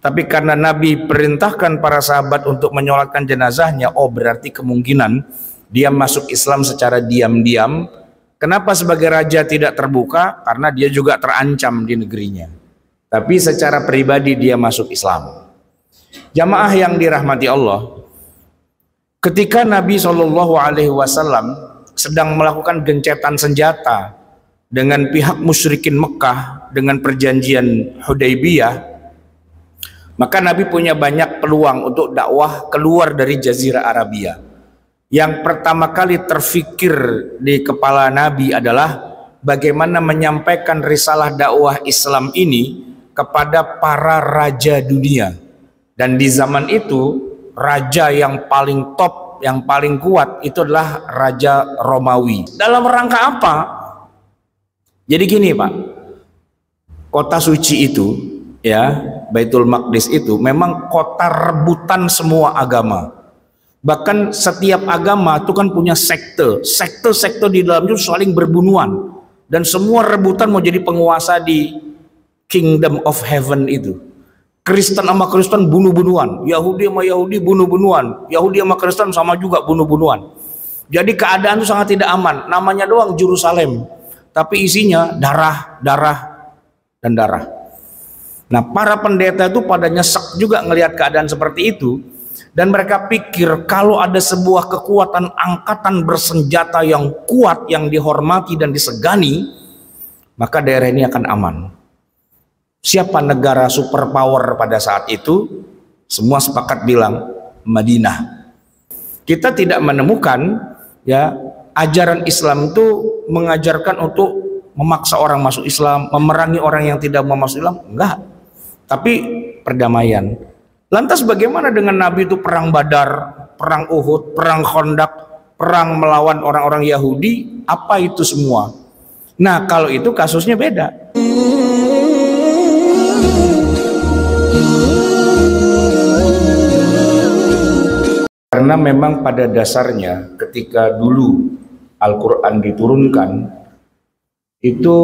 Tapi karena Nabi perintahkan para sahabat untuk menyolatkan jenazahnya, oh berarti kemungkinan dia masuk Islam secara diam-diam. Kenapa sebagai raja tidak terbuka? Karena dia juga terancam di negerinya. Tapi secara pribadi dia masuk Islam. Jamaah yang dirahmati Allah, ketika Nabi SAW sedang melakukan gencatan senjata dengan pihak musyrikin Mekah dengan perjanjian Hudaybiyah, maka Nabi punya banyak peluang untuk dakwah keluar dari Jazirah Arabia. Yang pertama kali terfikir di kepala Nabi adalah bagaimana menyampaikan risalah dakwah Islam ini kepada para raja dunia. Dan di zaman itu raja yang paling top, yang paling kuat itu adalah Raja Romawi. Dalam rangka apa? Jadi gini Pak, kota suci itu, ya, Baitul Maqdis itu memang kota rebutan semua agama. Bahkan setiap agama itu kan punya sekte. Sekte-sekte di dalam itu saling berbunuhan. Dan semua rebutan mau jadi penguasa di Kingdom of Heaven itu. Kristen sama Kristen bunuh-bunuhan. Yahudi sama Yahudi bunuh-bunuhan. Yahudi sama Kristen sama juga bunuh-bunuhan. Jadi keadaan itu sangat tidak aman. Namanya doang Yerusalem. Tapi isinya darah, darah, dan darah. Nah, para pendeta itu pada nyesek juga ngelihat keadaan seperti itu, dan mereka pikir kalau ada sebuah kekuatan angkatan bersenjata yang kuat, yang dihormati dan disegani, maka daerah ini akan aman. Siapa negara superpower pada saat itu? Semua sepakat bilang Madinah. Kita tidak menemukan ya ajaran Islam itu mengajarkan untuk memaksa orang masuk Islam, memerangi orang yang tidak mau masuk Islam, enggak. Tapi perdamaian. Lantas bagaimana dengan Nabi itu perang Badar, perang Uhud, perang Khandaq, perang melawan orang-orang Yahudi? Apa itu semua? Nah, kalau itu kasusnya beda. Karena memang pada dasarnya ketika dulu Al-Quran diturunkan, itu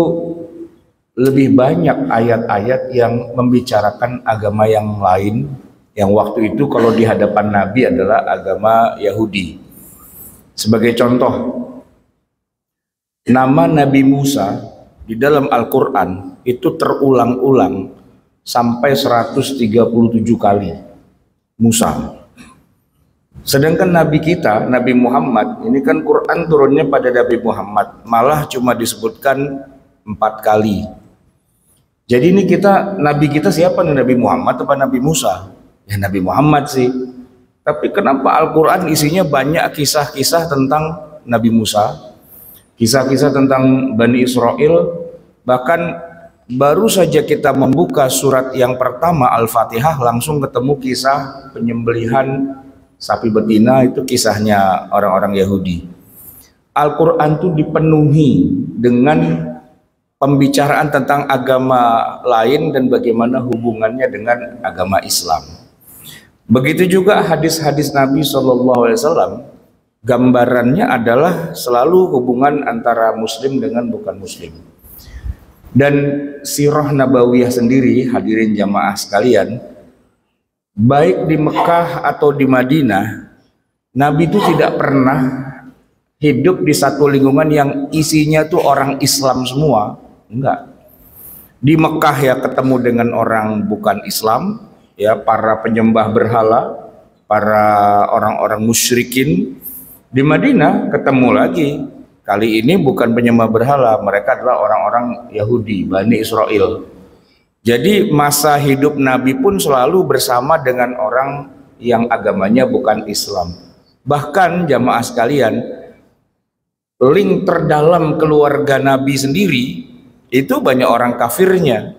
lebih banyak ayat-ayat yang membicarakan agama yang lain, yang waktu itu kalau di hadapan Nabi adalah agama Yahudi. Sebagai contoh, nama Nabi Musa di dalam Al-Quran itu terulang-ulang sampai 137 kali. Musa. Sedangkan Nabi kita, Nabi Muhammad, ini kan Quran turunnya pada Nabi Muhammad, malah cuma disebutkan 4 kali. Jadi ini Nabi kita siapa nih, Nabi Muhammad atau Nabi Musa? Ya Nabi Muhammad sih. Tapi kenapa Al-Quran isinya banyak kisah-kisah tentang Nabi Musa, kisah-kisah tentang Bani Israel. Bahkan baru saja kita membuka surat yang pertama Al-Fatihah, langsung ketemu kisah penyembelihan sapi betina, itu kisahnya orang-orang Yahudi. Al-Quran itu dipenuhi dengan pembicaraan tentang agama lain dan bagaimana hubungannya dengan agama Islam. Begitu juga hadis-hadis Nabi SAW, gambarannya adalah selalu hubungan antara Muslim dengan bukan Muslim. Dan sirah Nabawiyah sendiri, hadirin jamaah sekalian, baik di Mekah atau di Madinah, Nabi itu tidak pernah hidup di satu lingkungan yang isinya tuh orang Islam semua. Enggak. Di Mekah ya ketemu dengan orang bukan Islam, ya para penyembah berhala, para orang-orang musyrikin. Di Madinah ketemu lagi, kali ini bukan penyembah berhala, mereka adalah orang-orang Yahudi, Bani Israel. Jadi masa hidup Nabi pun selalu bersama dengan orang yang agamanya bukan Islam. Bahkan jamaah sekalian, link terdalam keluarga Nabi sendiri itu banyak orang kafirnya.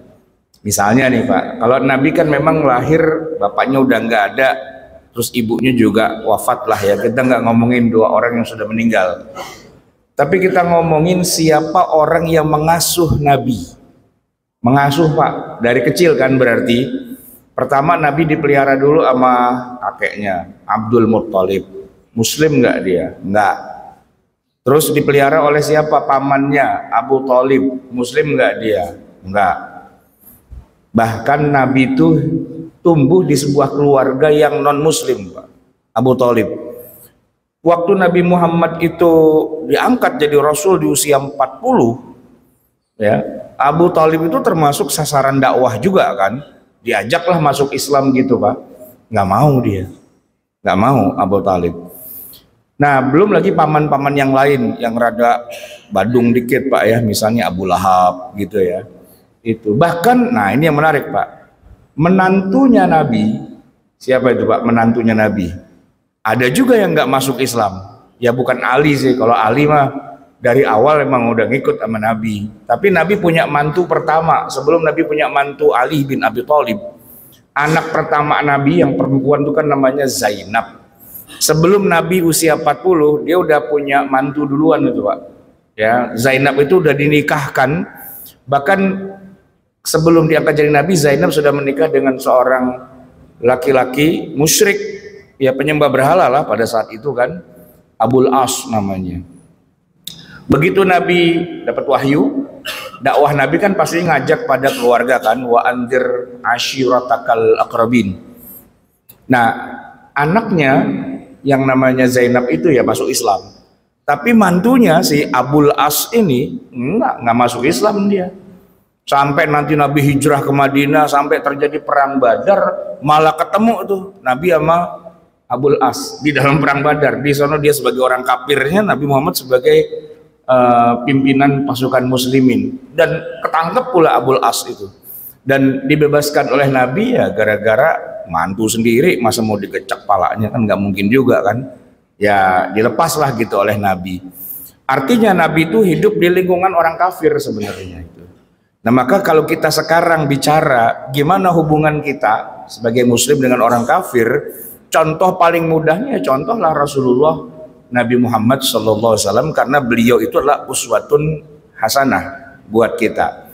Misalnya nih Pak, kalau Nabi kan memang lahir bapaknya udah nggak ada, terus ibunya juga wafat lah ya. Kita nggak ngomongin 2 orang yang sudah meninggal, tapi kita ngomongin siapa orang yang mengasuh Nabi. Mengasuh Pak, dari kecil kan berarti. Pertama Nabi dipelihara dulu sama kakeknya Abdul Muttalib. Muslim nggak dia? Nggak. Terus dipelihara oleh siapa? Pamannya Abu Thalib. Muslim nggak dia? Enggak. Bahkan Nabi itu tumbuh di sebuah keluarga yang non muslim, Pak. Abu Thalib. Waktu Nabi Muhammad itu diangkat jadi rasul di usia 40, ya, Abu Thalib itu termasuk sasaran dakwah juga kan. Diajaklah masuk Islam gitu, Pak. Nggak mau dia. Nggak mau Abu Thalib. Nah, belum lagi paman-paman yang lain yang rada badung dikit, Pak, ya, misalnya Abu Lahab gitu ya. Itu bahkan, nah ini yang menarik, Pak, menantunya Nabi. Siapa itu, Pak, menantunya Nabi? Ada juga yang nggak masuk Islam. Ya bukan Ali sih, kalau Ali mah dari awal emang udah ngikut sama Nabi. Tapi Nabi punya mantu pertama sebelum Nabi punya mantu Ali bin Abi Thalib. Anak pertama Nabi yang perempuan itu kan namanya Zainab. Sebelum Nabi usia 40, dia udah punya mantu duluan itu, Pak. Ya, Zainab itu udah dinikahkan. Bahkan sebelum diangkat jadi Nabi, Zainab sudah menikah dengan seorang laki-laki musyrik, ya penyembah berhala lah pada saat itu kan, Abul As namanya. Begitu Nabi dapat wahyu, dakwah Nabi kan pasti ngajak pada keluarga kan, wa anzir ashiratakal aqrabin. Nah, anaknya yang namanya Zainab itu ya masuk Islam. Tapi mantunya si Abul As ini enggak masuk Islam dia. Sampai nanti Nabi hijrah ke Madinah, sampai terjadi perang Badar, malah ketemu tuh Nabi sama Abul As di dalam perang Badar. Di sana dia sebagai orang kafirnya, Nabi Muhammad sebagai pimpinan pasukan muslimin, dan ketangkep pula Abul As itu dan dibebaskan oleh Nabi ya gara-gara mantu sendiri, masa mau digecek palanya kan nggak mungkin juga kan, ya dilepaslah gitu oleh Nabi. Artinya Nabi itu hidup di lingkungan orang kafir sebenarnya itu. Nah maka kalau kita sekarang bicara gimana hubungan kita sebagai muslim dengan orang kafir, contoh paling mudahnya contohlah Rasulullah Nabi Muhammad SAW, karena beliau itu adalah uswatun hasanah buat kita.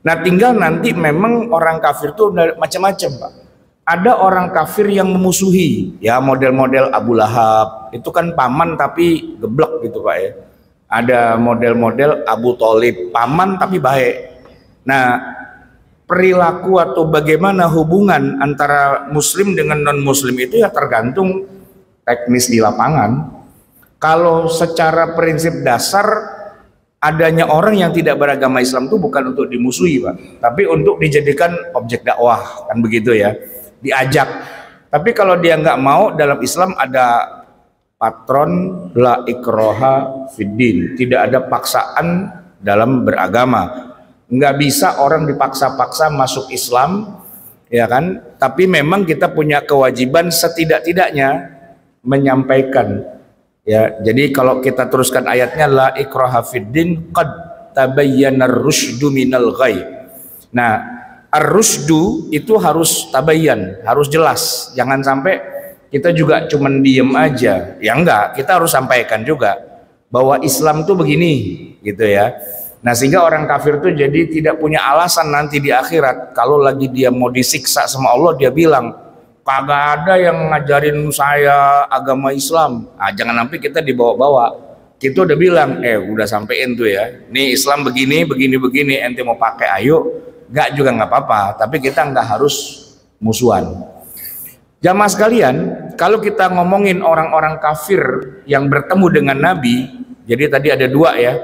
Nah tinggal nanti memang orang kafir itu macam-macam, Pak. Ada orang kafir yang memusuhi, ya model-model Abu Lahab, itu kan paman tapi geblek gitu, Pak, ya. Ada model-model Abu Thalib, paman tapi baik. Nah perilaku atau bagaimana hubungan antara muslim dengan non-muslim itu ya tergantung teknis di lapangan. Kalau secara prinsip dasar adanya orang yang tidak beragama Islam itu bukan untuk dimusuhi, Pak, tapi untuk dijadikan objek dakwah, kan begitu ya, diajak. Tapi kalau dia nggak mau, dalam Islam ada patron la ikroha fiddin, tidak ada paksaan dalam beragama. Nggak bisa orang dipaksa-paksa masuk Islam, ya kan? Tapi memang kita punya kewajiban setidak-tidaknya menyampaikan. Ya, jadi kalau kita teruskan ayatnya la ikraha fiddin qad tabayyana ar-rusydu minal ghai. Nah, ar-rusydu itu harus tabayyan, harus jelas. Jangan sampai kita juga cuman diem aja. Ya enggak, kita harus sampaikan juga bahwa Islam tuh begini, gitu ya. Nah, sehingga orang kafir tuh jadi tidak punya alasan nanti di akhirat kalau lagi dia mau disiksa sama Allah, dia bilang kagak ada yang ngajarin saya agama Islam. Nah, jangan sampai kita dibawa-bawa. Kita udah bilang, udah sampein tuh ya, nih Islam begini, ente mau pakai ayo, nggak juga nggak apa-apa. Tapi kita nggak harus musuhan. Jamaah sekalian, kalau kita ngomongin orang-orang kafir yang bertemu dengan Nabi, jadi tadi ada dua ya,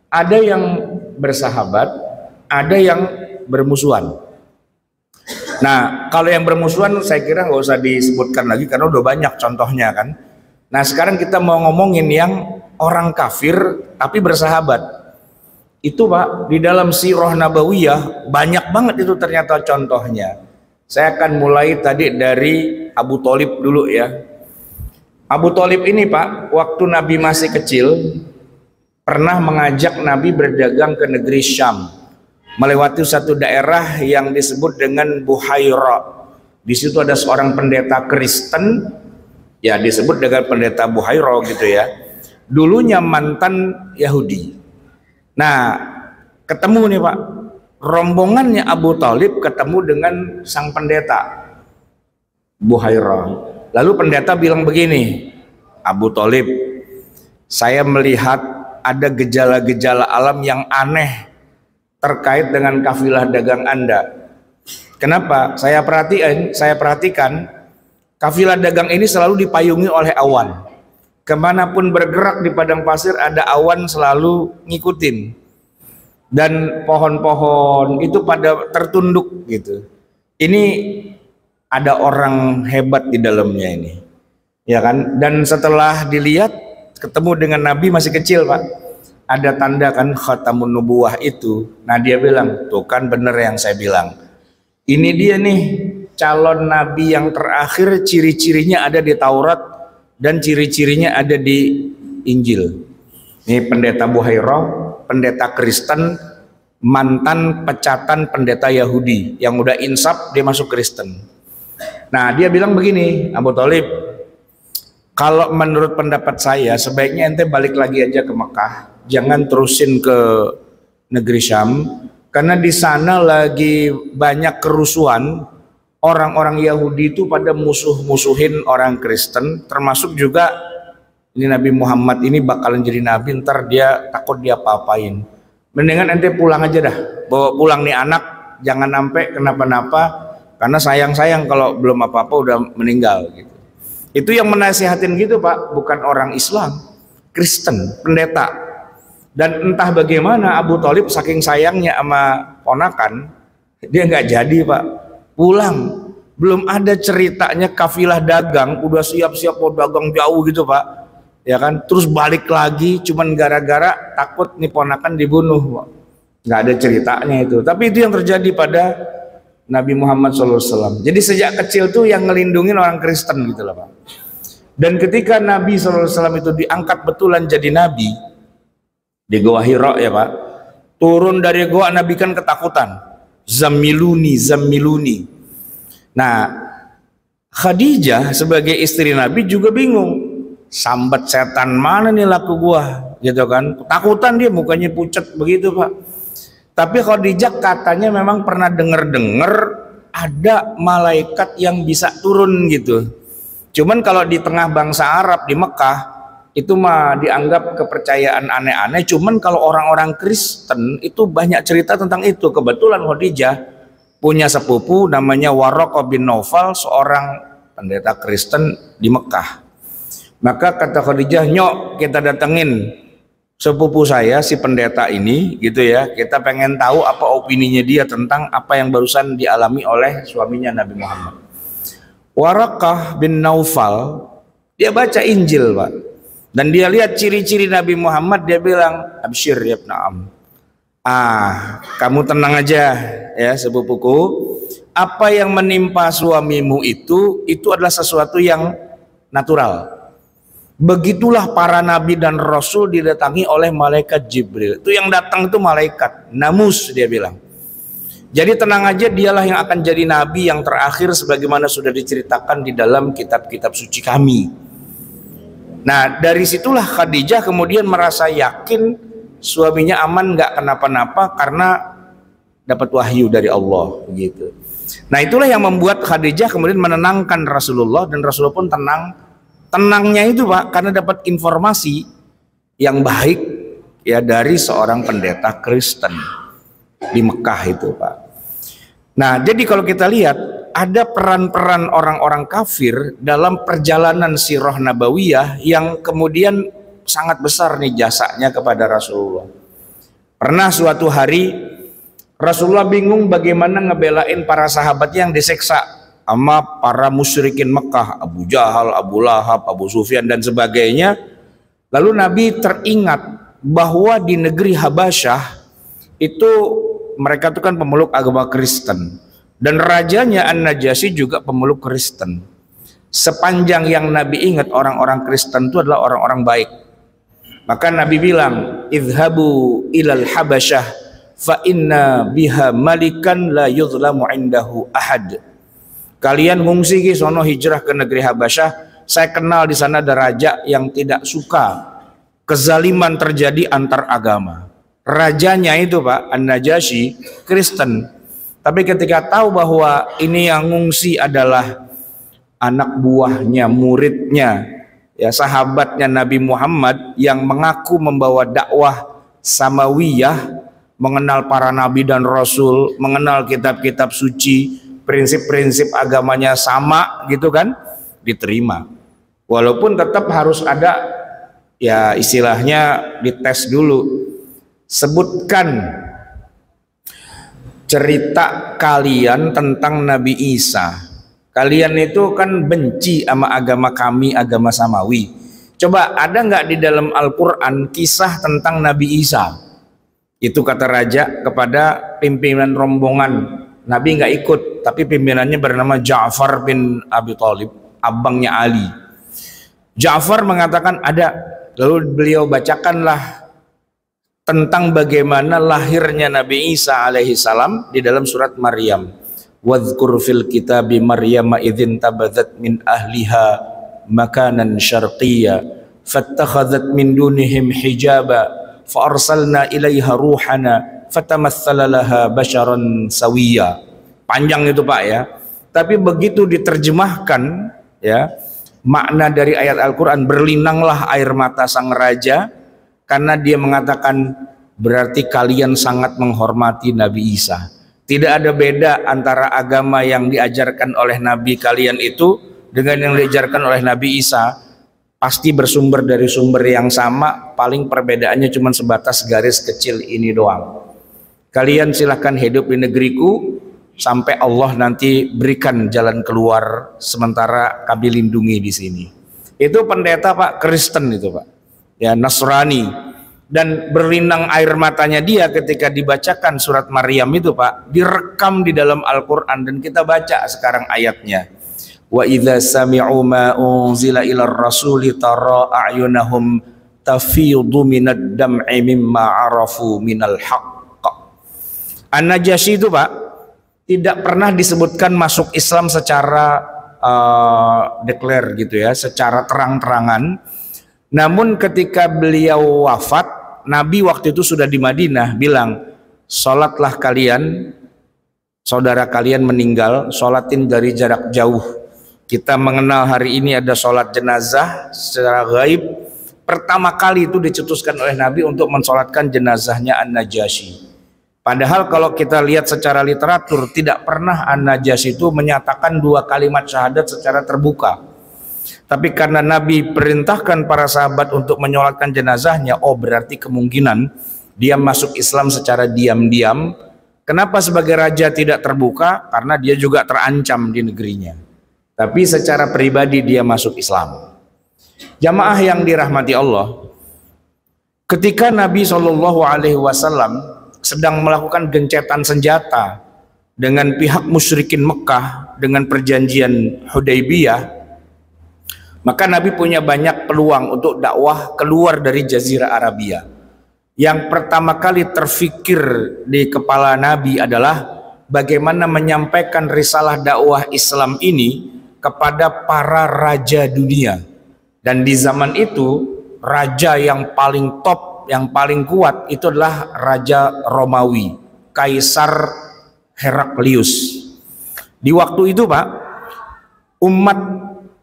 ada yang bersahabat, ada yang bermusuhan. Nah, kalau yang bermusuhan saya kira nggak usah disebutkan lagi karena udah banyak contohnya kan. Nah, sekarang kita mau ngomongin yang orang kafir tapi bersahabat. Itu, Pak, di dalam sirah nabawiyah banyak banget itu ternyata contohnya. Saya akan mulai tadi dari Abu Thalib dulu ya. Abu Thalib ini, Pak, waktu Nabi masih kecil pernah mengajak Nabi berdagang ke negeri Syam, melewati satu daerah yang disebut dengan Buhaira. Di situ ada seorang pendeta Kristen, ya disebut dengan pendeta Buhaira gitu ya. Dulunya mantan Yahudi. Nah, ketemu nih, Pak, rombongannya Abu Thalib ketemu dengan sang pendeta Buhaira. Lalu pendeta bilang begini, Abu Thalib, saya melihat ada gejala-gejala alam yang aneh terkait dengan kafilah dagang Anda. Kenapa? Saya perhatikan kafilah dagang ini selalu dipayungi oleh awan. Kemanapun bergerak di padang pasir ada awan selalu ngikutin. Dan pohon-pohon itu pada tertunduk gitu. Ini ada orang hebat di dalamnya ini. Ya kan? Dan setelah dilihat ketemu dengan Nabi masih kecil, Pak. Ada tanda kan khatamun nubuwah itu. Nah dia bilang, tuh kan bener yang saya bilang. Ini dia nih calon nabi yang terakhir, ciri-cirinya ada di Taurat dan ciri-cirinya ada di Injil. Ini pendeta Buhairah, pendeta Kristen, mantan pecatan pendeta Yahudi yang udah insaf dia masuk Kristen. Nah dia bilang begini, Abu Thalib, kalau menurut pendapat saya sebaiknya ente balik lagi aja ke Mekah, jangan terusin ke negeri Syam. Karena di sana lagi banyak kerusuhan, orang-orang Yahudi itu pada musuhin orang Kristen, termasuk juga ini Nabi Muhammad ini bakalan jadi nabi, ntar dia takut dia apa-apain. Mendingan ente pulang aja dah, bawa pulang nih anak, jangan sampai kenapa-napa, karena sayang-sayang kalau belum apa-apa udah meninggal gitu. Itu yang menasihatin gitu Pak, bukan orang Islam, Kristen, pendeta. Dan entah bagaimana Abu Thalib saking sayangnya sama ponakan, dia nggak jadi Pak, pulang. Belum ada ceritanya kafilah dagang udah siap-siap mau dagang jauh gitu Pak, ya kan, terus balik lagi cuman gara-gara takut nih ponakan dibunuh Pak. Nggak ada ceritanya itu, tapi itu yang terjadi pada Nabi Muhammad SAW. Jadi sejak kecil tuh yang ngelindungin orang Kristen gitu loh Pak. Dan ketika Nabi SAW itu diangkat betulan jadi nabi di Gua Hira ya Pak, turun dari gua Nabi kan ketakutan, zamiluni zamiluni. Nah Khadijah sebagai istri Nabi juga bingung, sambat setan mana nih laku gua gitu kan, ketakutan dia, mukanya pucat begitu Pak. Tapi Khadijah katanya memang pernah dengar-dengar ada malaikat yang bisa turun gitu. Cuman kalau di tengah bangsa Arab di Mekah itu mah dianggap kepercayaan aneh-aneh. Cuman kalau orang-orang Kristen itu banyak cerita tentang itu. Kebetulan Khadijah punya sepupu namanya Waraqah bin Naufal, seorang pendeta Kristen di Mekah. Maka kata Khadijah, nyok kita datengin sepupu saya si pendeta ini gitu ya, kita pengen tahu apa opininya dia tentang apa yang barusan dialami oleh suaminya Nabi Muhammad. Waraqah bin Naufal dia baca Injil Pak, dan dia lihat ciri-ciri Nabi Muhammad, dia bilang, absyir ya ibn kamu tenang aja ya sepupuku, apa yang menimpa suamimu itu adalah sesuatu yang natural. Begitulah para nabi dan rasul didatangi oleh malaikat Jibril. Itu yang datang itu malaikat namus, dia bilang. Jadi tenang aja, dialah yang akan jadi nabi yang terakhir sebagaimana sudah diceritakan di dalam kitab-kitab suci kami. Nah dari situlah Khadijah kemudian merasa yakin suaminya aman, nggak kenapa-napa karena dapat wahyu dari Allah gitu. Nah itulah yang membuat Khadijah kemudian menenangkan Rasulullah, dan Rasulullah pun tenang. Tenangnya itu Pak karena dapat informasi yang baik ya dari seorang pendeta Kristen di Mekah itu Pak. Nah jadi kalau kita lihat ada peran-peran orang-orang kafir dalam perjalanan sirah nabawiyah yang kemudian sangat besar nih jasanya kepada Rasulullah. Pernah suatu hari Rasulullah bingung bagaimana ngebelain para sahabat yang diseksa sama para musyrikin Mekah, Abu Jahal, Abu Lahab, Abu Sufyan dan sebagainya. Lalu Nabi teringat bahwa di negeri Habasyah itu mereka itu kan pemeluk agama Kristen, dan rajanya An-Najasyi juga pemeluk Kristen. Sepanjang yang Nabi ingat, orang-orang Kristen itu adalah orang-orang baik. Maka Nabi bilang, idhabu ilal Habasyah fa inna biha malikan la yuzlamu indahu ahad. Kalian ngungsi ke sono, hijrah ke negeri Habasyah, saya kenal di sana ada raja yang tidak suka kezaliman terjadi antar agama. Rajanya itu Pak An-Najasyi Kristen, tapi ketika tahu bahwa ini yang ngungsi adalah anak buahnya, muridnya, ya sahabatnya Nabi Muhammad yang mengaku membawa dakwah samawiyah, mengenal para nabi dan rasul, mengenal kitab-kitab suci, prinsip-prinsip agamanya sama gitu kan, diterima. Walaupun tetap harus ada ya istilahnya dites dulu. Sebutkan cerita kalian tentang Nabi Isa. Kalian itu kan benci sama agama kami, agama samawi. Coba ada nggak di dalam Al-Quran kisah tentang Nabi Isa? Itu kata raja kepada pimpinan rombongan. Nabi nggak ikut, tapi pimpinannya bernama Ja'far bin Abi Thalib, abangnya Ali. Ja'far mengatakan ada, lalu beliau bacakanlah tentang bagaimana lahirnya Nabi Isa alaihi salam di dalam surat Maryam. Wadhkur fil kitabi Maryam idzin tabadzat min ahliha makanan syarqiyya fattakhadzat min dunihim hijaba fa arsalna ilaiha ruhana fatamassala laha basharan sawiyya. Panjang itu Pak ya. Tapi begitu diterjemahkan ya, makna dari ayat Al-Qur'an, berlinanglah air mata sang raja karena dia mengatakan berarti kalian sangat menghormati Nabi Isa. Tidak ada beda antara agama yang diajarkan oleh Nabi kalian itu dengan yang diajarkan oleh Nabi Isa. Pasti bersumber dari sumber yang sama, paling perbedaannya cuma sebatas garis kecil ini doang. Kalian silahkan hidup di negeriku sampai Allah nanti berikan jalan keluar, sementara kami lindungi di sini. Itu pendeta Pak, Kristen itu Pak. Ya, Nasrani, dan berlinang air matanya dia ketika dibacakan surat Maryam itu Pak, direkam di dalam Al-Quran dan kita baca sekarang ayatnya. Wa idza sami'u ma unzila ilar rasuli tara a'yunahum tafidu minad dam'i mimma arafu minal haqq. An-Najasyi itu Pak tidak pernah disebutkan masuk Islam secara declare gitu ya, secara terang-terangan. Namun ketika beliau wafat, Nabi waktu itu sudah di Madinah bilang, sholatlah kalian, saudara kalian meninggal, sholatin dari jarak jauh. Kita mengenal hari ini ada sholat jenazah secara gaib. Pertama kali itu dicetuskan oleh Nabi untuk mensolatkan jenazahnya An-Najasyi. Padahal kalau kita lihat secara literatur, tidak pernah An-Najasyi itu menyatakan 2 kalimat syahadat secara terbuka. Tapi karena Nabi perintahkan para sahabat untuk menyolatkan jenazahnya, oh berarti kemungkinan dia masuk Islam secara diam-diam. Kenapa sebagai raja tidak terbuka? Karena dia juga terancam di negerinya. Tapi secara pribadi dia masuk Islam. Jamaah yang dirahmati Allah, ketika Nabi SAW sedang melakukan gencatan senjata dengan pihak musyrikin Mekah dengan perjanjian Hudaybiyah, maka Nabi punya banyak peluang untuk dakwah keluar dari Jazirah Arabia. Yang pertama kali terfikir di kepala Nabi adalah bagaimana menyampaikan risalah dakwah Islam ini kepada para raja dunia. Dan di zaman itu raja yang paling top, yang paling kuat itu adalah Raja Romawi, Kaisar Heraklius. Di waktu itu Pak, umat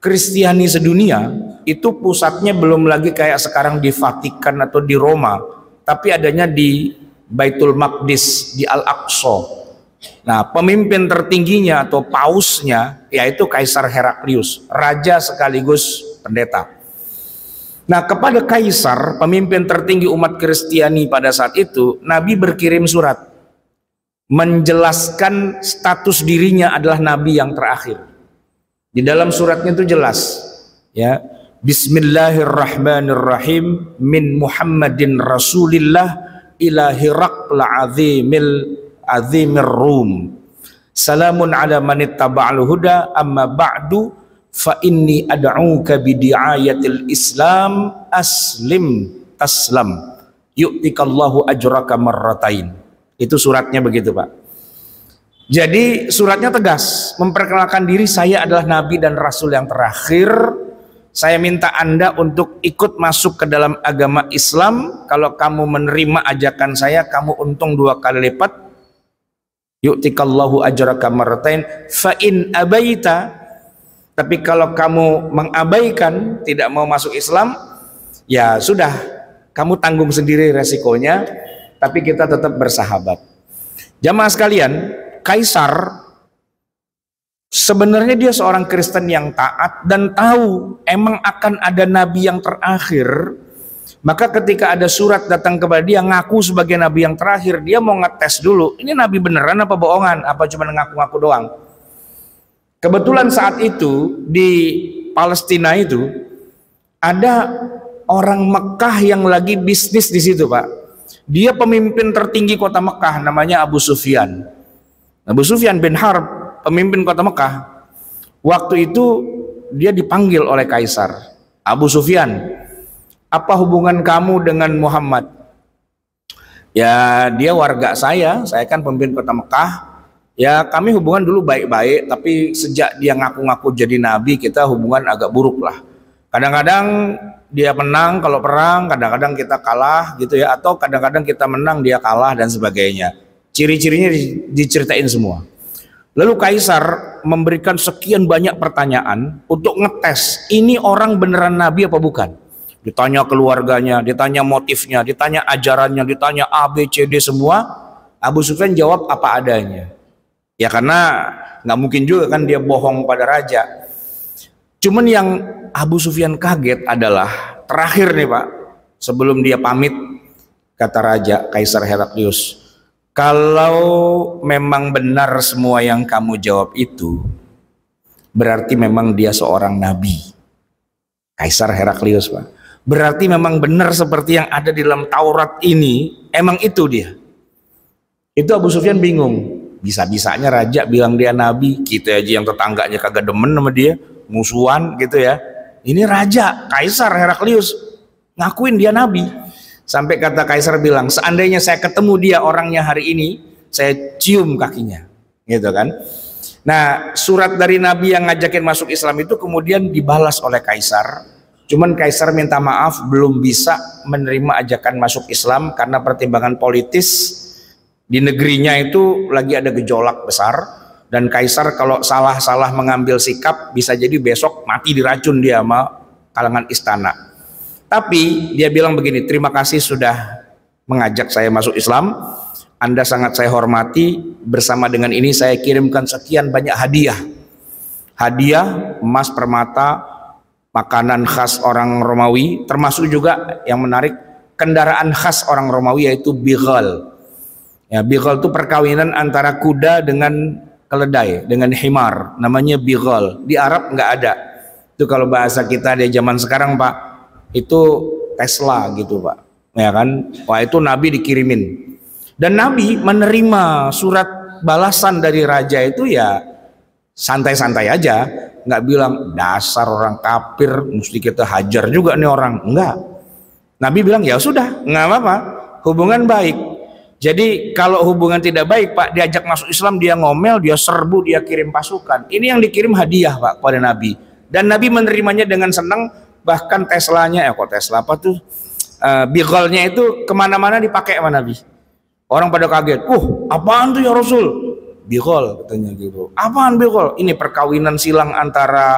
Kristiani sedunia itu pusatnya belum lagi kayak sekarang di Vatikan atau di Roma, tapi adanya di Baitul Maqdis, di Al-Aqsa. Nah, pemimpin tertingginya atau pausnya yaitu Kaisar Heraklius, raja sekaligus pendeta. Nah, kepada Kaisar, pemimpin tertinggi umat Kristiani pada saat itu, Nabi berkirim surat menjelaskan status dirinya adalah Nabi yang terakhir. Di dalam suratnya itu jelas ya, Bismillahirrahmanirrahim, min Muhammadin Rasulillah ila Hiraql azimir Rum, salamun ala man ittaba'al huda, amma ba'du fa inni ad'uka bidi'ayatil Islam aslim taslam yu'tikallahu ajraka marratain. Itu suratnya begitu Pak. Jadi suratnya tegas, memperkenalkan diri, saya adalah Nabi dan Rasul yang terakhir. Saya minta Anda untuk ikut masuk ke dalam agama Islam. Kalau kamu menerima ajakan saya, kamu untung 2 kali lipat. Yu'tikallahu ajraka marratain fa in abaita. Tapi kalau kamu mengabaikan, tidak mau masuk Islam, ya sudah, kamu tanggung sendiri resikonya. tapi kita tetap bersahabat. Jamaah sekalian, Kaisar sebenarnya dia seorang Kristen yang taat dan tahu emang akan ada nabi yang terakhir. Maka ketika ada surat datang kepada dia ngaku sebagai nabi yang terakhir, dia mau ngetes dulu, ini nabi beneran apa bohongan, apa cuma ngaku-ngaku doang. Kebetulan saat itu di Palestina itu ada orang Mekah yang lagi bisnis di situ, Pak. Dia pemimpin tertinggi kota Mekah, namanya Abu Sufyan. Abu Sufyan bin Harb, pemimpin kota Mekah. Waktu itu dia dipanggil oleh Kaisar. Abu Sufyan, apa hubungan kamu dengan Muhammad? Ya, dia warga saya kan pemimpin kota Mekah. Ya, kami hubungan dulu baik-baik, tapi sejak dia ngaku-ngaku jadi nabi, kita hubungan agak buruk lah. Kadang-kadang dia menang kalau perang, kadang-kadang kita kalah gitu ya, atau kadang-kadang kita menang dia kalah dan sebagainya. Ciri-cirinya diceritain semua. Lalu Kaisar memberikan sekian banyak pertanyaan untuk ngetes ini orang beneran nabi apa bukan. Ditanya keluarganya, ditanya motifnya, ditanya ajarannya, ditanya A, B, C, D semua. Abu Sufyan jawab apa adanya. Ya karena nggak mungkin juga kan dia bohong pada raja. Cuman yang Abu Sufyan kaget adalah terakhir nih Pak, sebelum dia pamit, kata Raja Kaisar Heraklius, kalau memang benar semua yang kamu jawab itu, berarti memang dia seorang nabi. Kaisar Heraklius Pak, berarti memang benar seperti yang ada di dalam Taurat ini, emang itu dia. Itu Abu Sufyan bingung, bisa-bisanya raja bilang dia nabi, kita aja yang tetangganya kagak demen sama dia, musuhan gitu ya. Ini raja Kaisar Heraklius ngakuin dia nabi. Sampai kata Kaisar bilang, seandainya saya ketemu dia orangnya hari ini, saya cium kakinya, gitu kan. Nah, surat dari nabi yang ngajakin masuk Islam itu kemudian dibalas oleh Kaisar. Cuman Kaisar minta maaf belum bisa menerima ajakan masuk Islam karena pertimbangan politis di negerinya itu lagi ada gejolak besar. Dan Kaisar kalau salah-salah mengambil sikap bisa jadi besok mati diracun dia sama kalangan istana. Tapi dia bilang begini, terima kasih sudah mengajak saya masuk Islam, Anda sangat saya hormati, bersama dengan ini saya kirimkan sekian banyak hadiah. Hadiah, emas, permata, makanan khas orang Romawi, termasuk juga yang menarik kendaraan khas orang Romawi yaitu bighal. Ya, bighal itu perkawinan antara kuda dengan keledai, dengan himar, namanya bighal. Di Arab nggak ada. Itu kalau bahasa kita di zaman sekarang Pak, itu Tesla gitu Pak. Ya kan? Wah itu Nabi dikirimin. Dan Nabi menerima surat balasan dari raja itu ya santai-santai aja, nggak bilang dasar orang kafir, mesti kita hajar juga nih orang. Enggak. Nabi bilang ya sudah, nggak apa-apa, hubungan baik. Jadi kalau hubungan tidak baik Pak, diajak masuk Islam dia ngomel, dia serbu, dia kirim pasukan. Ini yang dikirim hadiah Pak kepada Nabi. Dan Nabi menerimanya dengan senang, bahkan Teslanya, Tesla apa tuh, bighalnya itu kemana-mana dipakai sama Nabi. Orang pada kaget, apaan tuh ya Rasul? Bighal katanya gitu. Apaan bighal? Ini perkawinan silang antara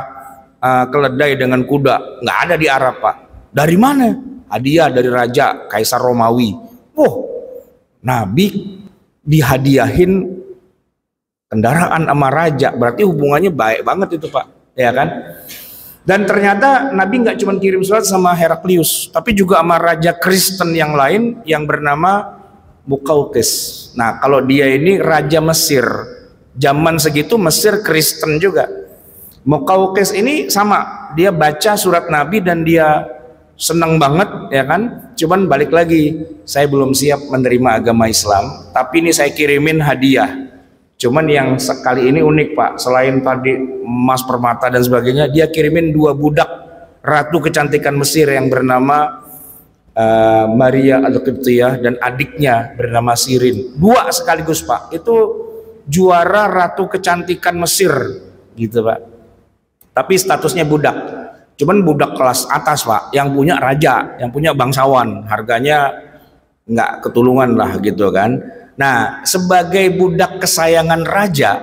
keledai dengan kuda. Nggak ada di Arab Pak. Dari mana? Hadiah dari Raja Kaisar Romawi. Nabi dihadiahin kendaraan sama raja, berarti hubungannya baik banget itu Pak, ya kan? Dan ternyata Nabi nggak cuma kirim surat sama Heraklius, tapi juga sama raja Kristen yang lain yang bernama Muqawqis. Nah, kalau dia ini raja Mesir, zaman segitu Mesir Kristen juga. Muqawqis ini sama, dia baca surat Nabi dan dia senang banget, ya kan? Cuman balik lagi, saya belum siap menerima agama Islam, tapi ini saya kirimin hadiah. Cuman yang sekali ini unik Pak, selain tadi emas, permata dan sebagainya, dia kirimin 2 budak ratu kecantikan Mesir yang bernama Maria Al-Qibtiyah dan adiknya bernama Sirin. 2 sekaligus Pak, itu juara ratu kecantikan Mesir gitu Pak. Tapi statusnya budak. Cuman budak kelas atas Pak, yang punya raja, yang punya bangsawan, harganya nggak ketulungan lah gitu kan. Nah, sebagai budak kesayangan raja,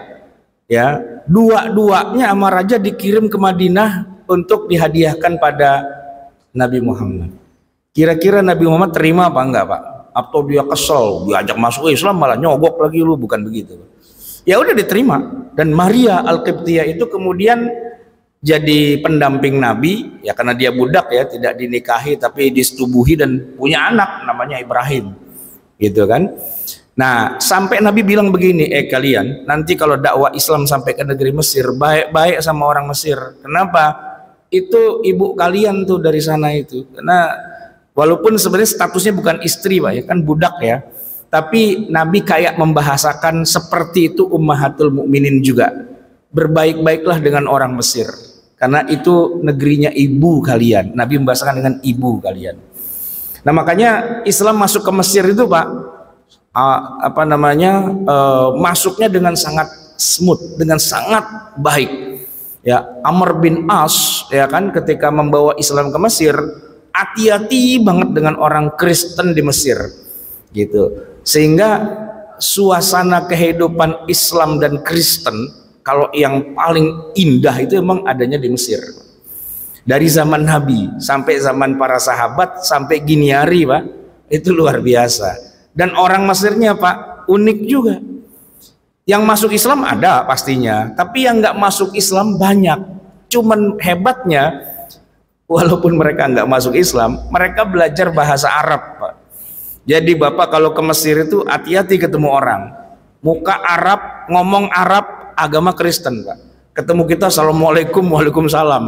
ya dua-duanya sama raja dikirim ke Madinah untuk dihadiahkan pada Nabi Muhammad. Kira-kira Nabi Muhammad terima apa enggak Pak? atau dia kesel, diajak masuk Islam malah nyogok lagi lu, bukan begitu. Ya udah diterima. Dan Maria Al-Qibtiyah itu kemudian jadi pendamping Nabi, ya karena dia budak ya, tidak dinikahi tapi disetubuhi dan punya anak namanya Ibrahim, gitu kan. Nah, sampai Nabi bilang begini, kalian nanti kalau dakwah Islam sampai ke negeri Mesir, baik-baik sama orang Mesir. Kenapa? Itu ibu kalian tuh dari sana itu. Karena walaupun sebenarnya statusnya bukan istri, Pak, ya kan budak ya. Tapi Nabi kayak membahasakan seperti itu ummahatul mukminin juga. Berbaik-baiklah dengan orang Mesir. Karena itu negerinya ibu kalian. Nabi membahasakan dengan ibu kalian. Nah, makanya Islam masuk ke Mesir itu, Pak, masuknya dengan sangat smooth, dengan sangat baik. Ya, Amr bin As ya kan ketika membawa Islam ke Mesir, hati-hati banget dengan orang Kristen di Mesir, gitu. Sehingga suasana kehidupan Islam dan Kristen kalau yang paling indah itu emang adanya di Mesir. Dari zaman Nabi sampai zaman para sahabat sampai gini hari, Pak, itu luar biasa. Dan orang Mesirnya, Pak, unik juga. Yang masuk Islam ada pastinya, tapi yang nggak masuk Islam banyak. Cuman hebatnya, walaupun mereka nggak masuk Islam, mereka belajar bahasa Arab, Pak. Jadi Bapak kalau ke Mesir itu hati-hati ketemu orang. Muka Arab, ngomong Arab, agama Kristen, Pak. Ketemu kita, Assalamualaikum, Waalaikumsalam.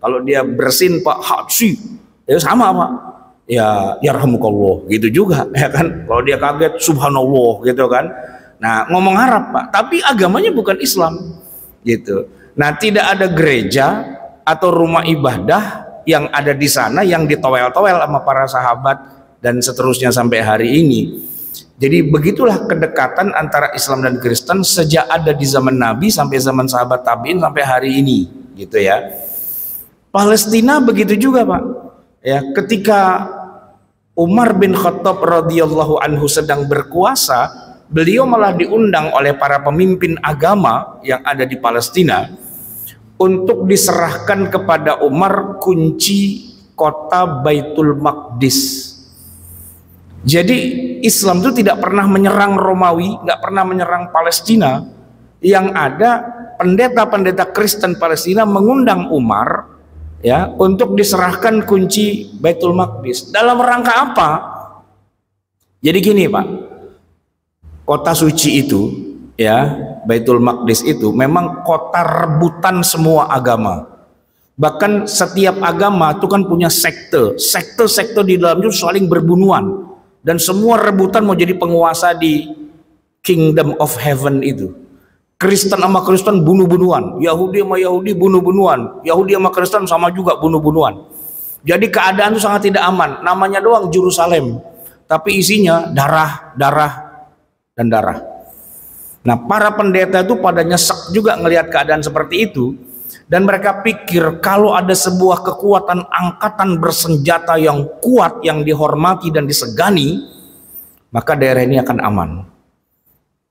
Kalau dia bersin, Pak, haji, ya sama, Pak. Ya yarhamukallah gitu juga ya kan. Kalau dia kaget subhanallah gitu kan. Nah, ngomong Arab, Pak, tapi agamanya bukan Islam gitu. Nah, tidak ada gereja atau rumah ibadah yang ada di sana yang ditowel-towel sama para sahabat dan seterusnya sampai hari ini. Jadi begitulah kedekatan antara Islam dan Kristen sejak ada di zaman Nabi sampai zaman sahabat tabi'in sampai hari ini gitu ya. Palestina begitu juga, Pak. Ya, ketika Umar bin Khattab radhiyallahu anhu sedang berkuasa, beliau malah diundang oleh para pemimpin agama yang ada di Palestina untuk diserahkan kepada Umar kunci kota Baitul Maqdis. Jadi Islam itu tidak pernah menyerang Romawi, nggak pernah menyerang Palestina. Yang ada pendeta-pendeta Kristen Palestina mengundang Umar ya untuk diserahkan kunci Baitul Maqdis. Dalam rangka apa? Jadi gini, Pak, kota suci itu ya, Baitul Maqdis itu memang kota rebutan semua agama. Bahkan setiap agama itu kan punya sekte di dalam itu saling berbunuhan dan semua rebutan mau jadi penguasa di Kingdom of Heaven itu. Kristen sama Kristen bunuh-bunuhan, Yahudi sama Yahudi bunuh-bunuhan, Yahudi sama Kristen sama juga bunuh-bunuhan. Jadi keadaan itu sangat tidak aman. Namanya doang Yerusalem, tapi isinya darah, dan darah. Nah, para pendeta itu pada nyesek juga ngelihat keadaan seperti itu, dan mereka pikir kalau ada sebuah kekuatan angkatan bersenjata yang kuat, yang dihormati dan disegani, maka daerah ini akan aman.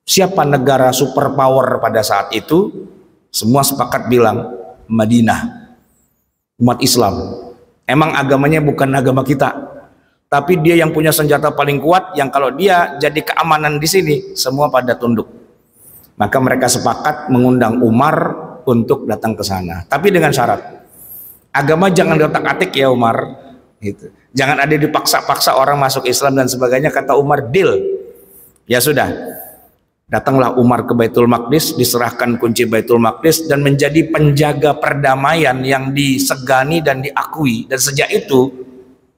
Siapa negara superpower pada saat itu? Semua sepakat bilang Madinah, umat Islam. Emang agamanya bukan agama kita, tapi dia yang punya senjata paling kuat, yang kalau dia jadi keamanan di sini semua pada tunduk. Maka mereka sepakat mengundang Umar untuk datang ke sana, tapi dengan syarat agama jangan diotak-atik ya Umar, gitu. Jangan ada dipaksa-paksa orang masuk Islam dan sebagainya. Kata Umar, deal. Ya sudah. Datanglah Umar ke Baitul Maqdis, diserahkan kunci Baitul Maqdis dan menjadi penjaga perdamaian yang disegani dan diakui. Dan sejak itu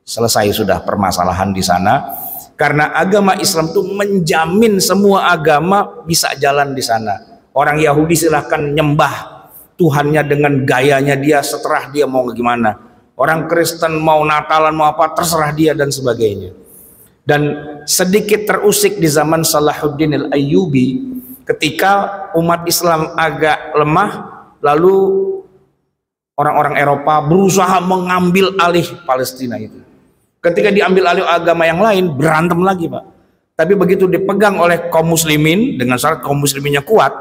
selesai sudah permasalahan di sana, karena agama Islam itu menjamin semua agama bisa jalan di sana. Orang Yahudi silahkan nyembah Tuhannya dengan gayanya dia, seterah dia mau gimana. Orang Kristen mau Natalan mau apa terserah dia dan sebagainya. Dan sedikit terusik di zaman Salahuddin al-Ayyubi ketika umat Islam agak lemah, lalu orang-orang Eropa berusaha mengambil alih Palestina itu. Ketika diambil alih agama yang lain, berantem lagi, Pak. Tapi begitu dipegang oleh kaum muslimin dengan syarat kaum musliminnya kuat,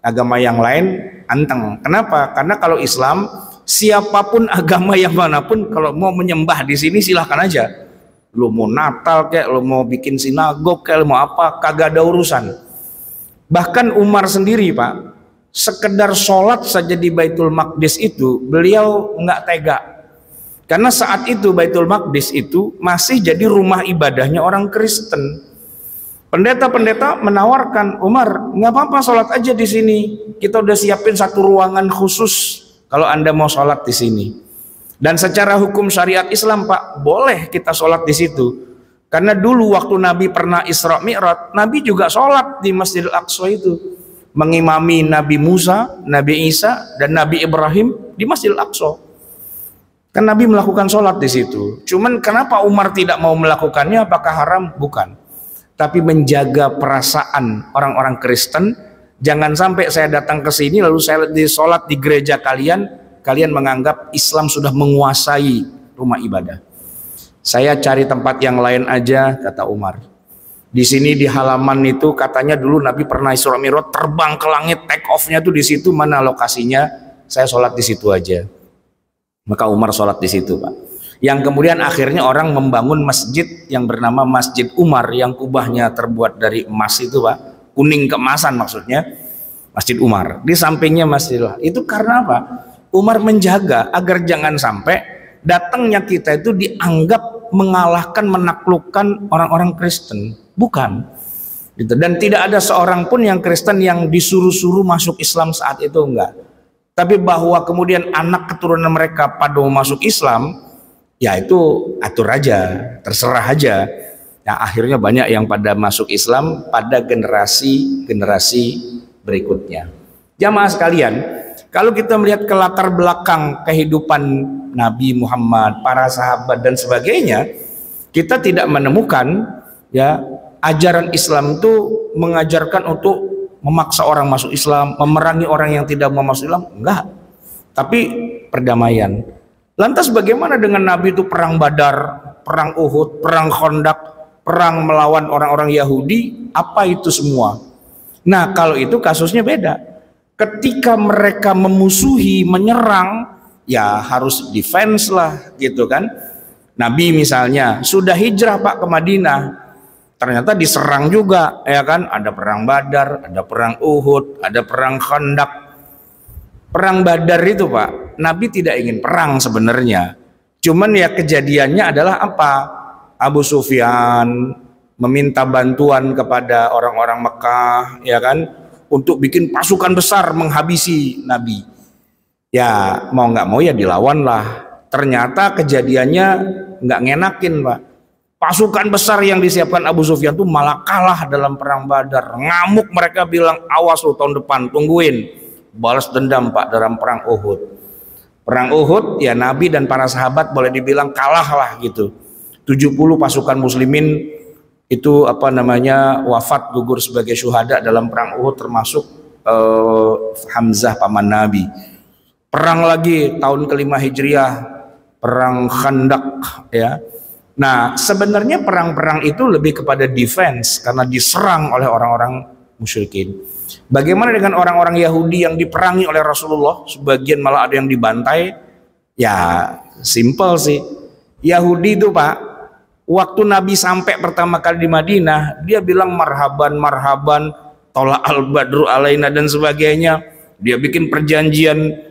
agama yang lain anteng. Kenapa? Karena kalau Islam, siapapun agama yang manapun kalau mau menyembah di sini silahkan aja. Lu mau Natal kayak, lu mau bikin sinagog kayak, lu mau apa, kagak ada urusan. Bahkan Umar sendiri Pak, sekedar sholat saja di Baitul Maqdis itu beliau nggak tega. Karena saat itu Baitul Maqdis itu masih jadi rumah ibadahnya orang Kristen. Pendeta-pendeta menawarkan, Umar, nggak apa-apa sholat aja di sini. Kita udah siapin satu ruangan khusus kalau Anda mau sholat di sini. Dan secara hukum syariat Islam Pak, boleh kita sholat di situ. Karena dulu waktu Nabi pernah Isra Mi'raj, Nabi juga sholat di Masjidil Aqsa itu, mengimami Nabi Musa, Nabi Isa, dan Nabi Ibrahim di Masjidil Aqsa. Kan Nabi melakukan sholat di situ. Cuman kenapa Umar tidak mau melakukannya? Apakah haram? Bukan. Tapi menjaga perasaan orang-orang Kristen. Jangan sampai saya datang ke sini lalu saya sholat di gereja kalian, kalian menganggap Islam sudah menguasai rumah ibadah. Saya cari tempat yang lain aja, kata Umar. Di sini di halaman itu katanya dulu Nabi pernah Isra Mi'raj, terbang ke langit, take off-nya tuh di situ, mana lokasinya? Saya sholat di situ aja. Maka Umar sholat di situ Pak. Yang kemudian akhirnya orang membangun masjid yang bernama Masjid Umar, yang kubahnya terbuat dari emas itu Pak, kuning keemasan maksudnya, Masjid Umar. Di sampingnya Masjidillah. Itu karena apa? Umar menjaga agar jangan sampai datangnya kita itu dianggap mengalahkan, menaklukkan orang-orang Kristen. Bukan. Gitu. Dan tidak ada seorang pun yang Kristen yang disuruh-suruh masuk Islam saat itu, enggak. Tapi bahwa kemudian anak keturunan mereka pada masuk Islam, ya itu atur aja, terserah aja. Nah, akhirnya banyak yang pada masuk Islam pada generasi berikutnya. Jamaah sekalian, kalau kita melihat ke latar belakang kehidupan Nabi Muhammad, para sahabat dan sebagainya, kita tidak menemukan ya ajaran Islam itu mengajarkan untuk memaksa orang masuk Islam, memerangi orang yang tidak mau masuk Islam, enggak. Tapi perdamaian. Lantas bagaimana dengan Nabi itu perang Badar, perang Uhud, perang Khandaq, perang melawan orang-orang Yahudi, apa itu semua? Nah, kalau itu kasusnya beda. Ketika mereka memusuhi, menyerang, ya harus defense lah gitu kan. Nabi misalnya sudah hijrah Pak ke Madinah, ternyata diserang juga ya kan, ada perang Badar, ada perang Uhud, ada perang Khandaq. Perang Badar itu Pak, Nabi tidak ingin perang sebenarnya. Cuman ya kejadiannya adalah apa? Abu Sufyan meminta bantuan kepada orang-orang Mekah ya kan, untuk bikin pasukan besar menghabisi Nabi. Ya mau nggak mau ya dilawan lah. Ternyata kejadiannya nggak ngenakin Pak. Pasukan besar yang disiapkan Abu Sufyan tuh malah kalah dalam perang Badar. Ngamuk mereka bilang, awas lu tahun depan, tungguin. Balas dendam Pak dalam perang Uhud. Perang Uhud ya Nabi dan para sahabat boleh dibilang kalah lah gitu. 70 pasukan muslimin itu wafat, gugur sebagai syuhada dalam perang Uhud, termasuk Hamzah paman Nabi. Perang lagi tahun ke-5 Hijriah, perang Khandaq ya. Nah, sebenarnya perang-perang itu lebih kepada defense karena diserang oleh orang-orang musyrikin. Bagaimana dengan orang-orang Yahudi yang diperangi oleh Rasulullah, sebagian malah ada yang dibantai? Ya, simple sih. Yahudi itu Pak, waktu Nabi sampai pertama kali di Madinah, dia bilang marhaban, marhaban, tola al-badru alaina dan sebagainya. Dia bikin perjanjian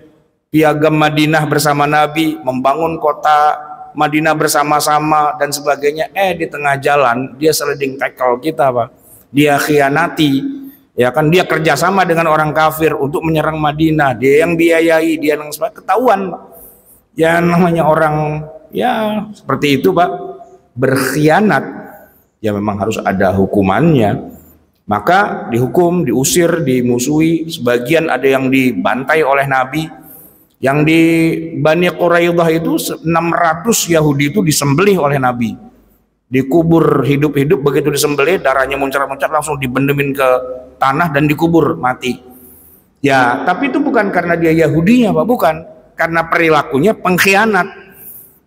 piagam Madinah bersama Nabi, membangun kota Madinah bersama-sama dan sebagainya. Di tengah jalan dia sliding tackle kita Pak. Dia khianati. Ya kan, dia kerjasama dengan orang kafir untuk menyerang Madinah. Dia yang biayai, dia yang ketahuan. Ya namanya orang ya seperti itu Pak, berkhianat ya memang harus ada hukumannya. Maka dihukum, diusir, dimusuhi. Sebagian ada yang dibantai oleh Nabi. Yang di Bani Quraidah itu 600 Yahudi itu disembelih oleh Nabi. Dikubur hidup-hidup, begitu disembelih darahnya muncar-muncar langsung dibendemin ke tanah dan dikubur mati. Ya, tapi itu bukan karena dia Yahudinya Pak, bukan. Karena perilakunya pengkhianat.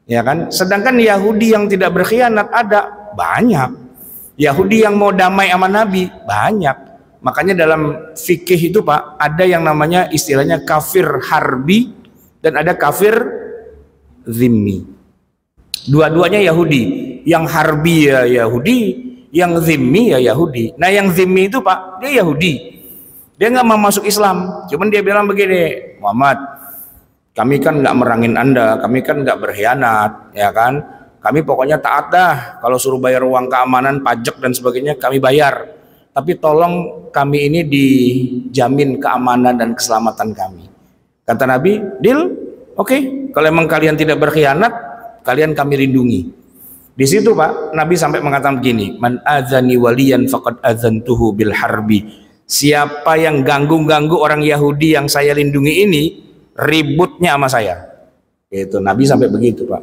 Ya kan? Sedangkan Yahudi yang tidak berkhianat ada banyak. Yahudi yang mau damai sama Nabi banyak. Makanya dalam fikih itu Pak, ada yang namanya istilahnya kafir harbi dan ada kafir zimmi. Dua-duanya Yahudi. yang harbi ya Yahudi, yang zimmi ya Yahudi. Nah yang zimmi itu Pak, dia Yahudi, dia nggak mau masuk Islam, cuman dia bilang begini, Muhammad, kami kan nggak merangin Anda, kami kan nggak berkhianat, ya kan, kami pokoknya taat dah, kalau suruh bayar uang keamanan, pajak dan sebagainya kami bayar, tapi tolong kami ini dijamin keamanan dan keselamatan kami. Kata Nabi, deal, oke. Kalau emang kalian tidak berkhianat, kalian kami lindungi. Di situ Pak, Nabi sampai mengatakan begini, man adzani waliyan faqad adzantuhu bil harbi. Siapa yang ganggu-ganggu orang Yahudi yang saya lindungi ini, ributnya sama saya. Itu Nabi sampai begitu Pak.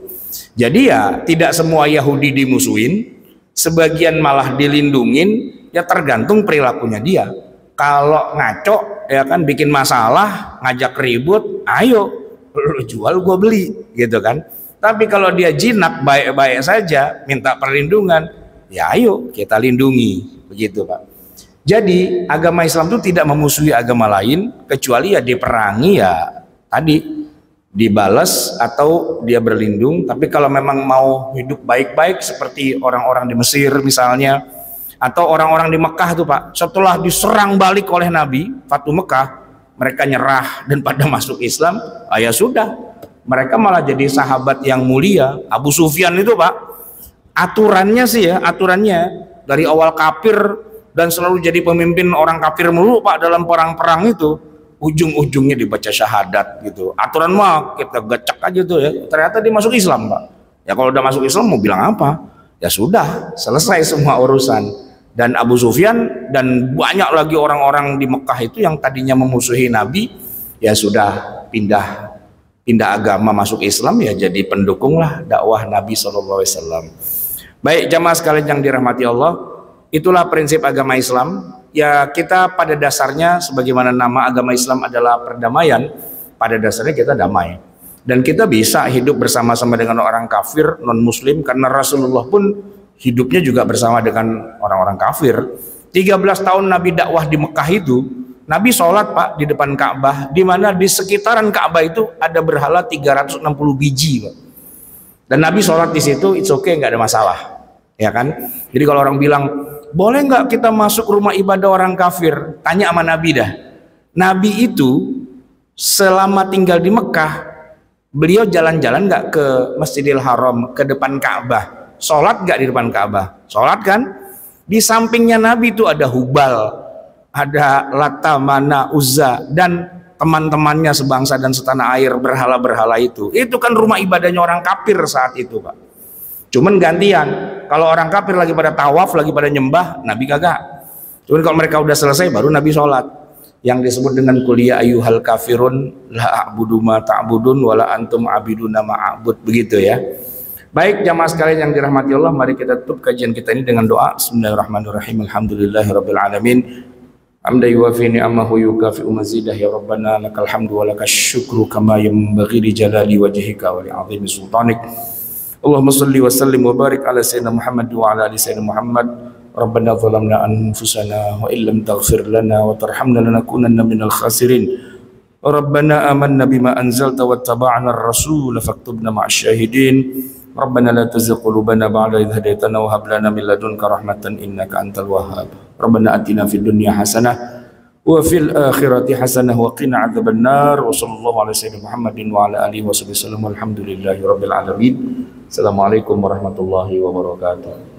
Jadi ya tidak semua Yahudi dimusuhin, sebagian malah dilindungin, ya tergantung perilakunya dia. Kalau ngaco ya kan, bikin masalah, ngajak ribut, ayo lu jual gua beli gitu kan. Tapi kalau dia jinak, baik-baik saja, minta perlindungan, ya ayo kita lindungi, begitu Pak. Jadi agama Islam itu tidak memusuhi agama lain, kecuali ya diperangi, ya tadi dibalas atau dia berlindung. Tapi kalau memang mau hidup baik-baik seperti orang-orang di Mesir misalnya, atau orang-orang di Mekah tuh Pak, setelah diserang balik oleh Nabi Fatu Mekah, mereka nyerah dan pada masuk Islam, ya sudah, mereka malah jadi sahabat yang mulia. Abu Sufyan itu Pak, aturannya sih ya, aturannya dari awal kafir dan selalu jadi pemimpin orang kafir mulu Pak dalam perang-perang itu, ujung-ujungnya dibaca syahadat gitu. Aturan mah kita gecek aja tuh ya, ternyata dia masuk Islam Pak. Ya kalau udah masuk Islam mau bilang apa? Ya sudah, selesai semua urusan. Dan Abu Sufyan dan banyak lagi orang-orang di Mekah itu yang tadinya memusuhi Nabi, ya sudah pindah agama masuk Islam, ya jadi pendukung lah dakwah Nabi SAW. Baik jamaah sekalian yang dirahmati Allah, itulah prinsip agama Islam. Ya kita pada dasarnya, sebagaimana nama agama Islam adalah perdamaian, pada dasarnya kita damai. Dan kita bisa hidup bersama-sama dengan orang kafir, non muslim, karena Rasulullah pun hidupnya juga bersama dengan orang-orang kafir. 13 tahun Nabi dakwah di Mekah itu, Nabi sholat Pak di depan Ka'bah, di mana di sekitaran Ka'bah itu ada berhala 360 biji Pak. Dan Nabi sholat di situ, it's okay, nggak ada masalah, ya kan? Jadi kalau orang bilang, boleh nggak kita masuk rumah ibadah orang kafir? Tanya sama Nabi dah. Nabi itu selama tinggal di Mekah, beliau jalan-jalan nggak ke Masjidil Haram, ke depan Ka'bah? Sholat gak di depan Ka'bah? Sholat kan? Di sampingnya Nabi itu ada Hubal, ada Lata, Mana, Uzza, dan teman-temannya sebangsa dan setanah air, berhala-berhala itu. Itu kan rumah ibadahnya orang kafir saat itu Pak. Cuman gantian, kalau orang kafir lagi pada tawaf, lagi pada nyembah, Nabi kagak. Cuman kalau mereka udah selesai, baru Nabi sholat. Yang disebut dengan kuliah ayyuhal kafirun, la a'budu ma ta'budun, wala antum abiduna ma'abud, begitu ya. Baik jamaah sekalian yang dirahmati Allah, mari kita tutup kajian kita ini dengan doa. Bismillahirrahmanirrahim. Alhamdulillahirabbil alamin. Hamdan yuwafi ni'amahu yukafi'u mazidah, ya Rabbana lakal hamdu wa lakas syukru kama yanbaghi li jalali wajhika wa li 'azimi sultanik. Allahumma shalli wa sallim wa barik ala sayyidina Muhammad wa ala ali sayyidina Muhammad. Rabbana zalamna anfusana wa illam taghfir lana wa tarhamna lanakunanna minal khasirin. Rabbana amanna bima anzalta wattaba'na ar-rasul faktubna ma'asy syahidin. Rabbana la tuzigh qulubana ba'da idh hadaytana wa hab lana min ladunka rahmatan innaka antal wahhab. Rabbana atina fid dunya hasanah wa fil akhirati hasanah wa qina adzabannar. Wa sallallahu ala sayyidina Muhammadin wa ala alihi wasallam. Alhamdulillahirabbil alamin. Assalamualaikum warahmatullahi wabarakatuh.